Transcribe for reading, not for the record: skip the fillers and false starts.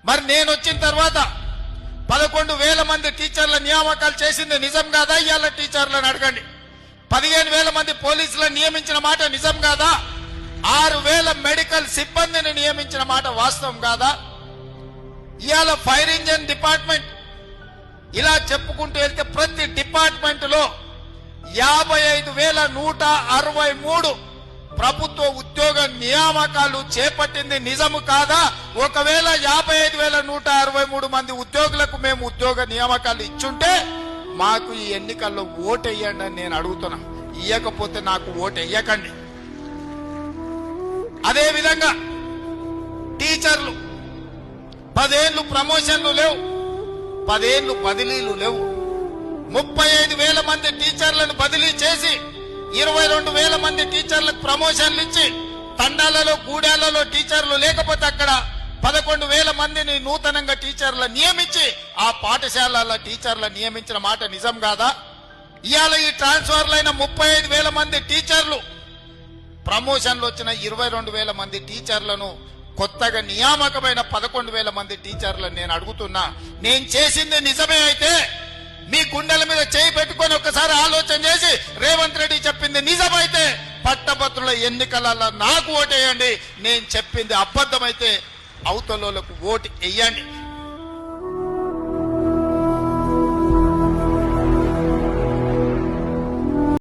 మరి నేను వచ్చిన తర్వాత 11,000 మంది టీచర్ల నియామకాలు చేసింది నిజం కాదా? ఇవాళ టీచర్లను అడగండి. 15,000 మంది పోలీసులను నియమించిన మాట నిజం కాదా? 6,000 మెడికల్ సిబ్బందిని నియమించిన మాట వాస్తవం కాదా? ఇవాళ ఫైర్ ఇంజిన్ డిపార్ట్మెంట్ ఇలా చెప్పుకుంటూ వెళ్తే ప్రతి డిపార్ట్మెంట్ లో 55,163 ప్రభుత్వ ఉద్యోగ నియామకాలు చేపట్టింది నిజము కాదా? ఒకవేళ 55,163 మంది ఉద్యోగులకు మేము ఉద్యోగ నియామకాలు ఇచ్చుంటే మాకు ఈ ఎన్నికల్లో ఓటు వేయండి అని నేను అడుగుతున్నా. ఇయ్యకపోతే నాకు ఓటు వేయకండి. అదే విధంగా టీచర్లు 10 ఏళ్ళు ప్రమోషన్లు లేవు, 10 ఏళ్ళు బదిలీలు లేవు. 35,000 మంది టీచర్లను బదిలీ చేసి 22,000 మంది టీచర్లకు ప్రమోషన్లు ఇచ్చి తండాలలో గూడాలలో టీచర్లు లేకపోతే అక్కడ 11,000 మందిని నూతనంగా టీచర్లు నియమించి ఆ పాఠశాలల టీచర్లు నియమించిన మాట నిజం కాదా? ఇవాళ ఈ ట్రాన్స్ఫర్లైన 35,000 మంది టీచర్లు ప్రమోషన్లు వచ్చిన 22,000 మంది టీచర్లను కొత్తగా నియామకమైన 11,000 మంది టీచర్లను నేను అడుగుతున్నా. నేను చేసింది నిజమే అయితే మీ గుండెల మీద చేయి పెట్టుకొని ఒక్కసారి ఆలోచన చేసి రేవంత్ రెడ్డి చెప్పింది నిజమైతే పట్టభద్రుల ఎన్నికలలో నాకు ఓటు వేయండి. నేను చెప్పింది అబద్ధమైతే అవతలకు ఓటు వేయండి.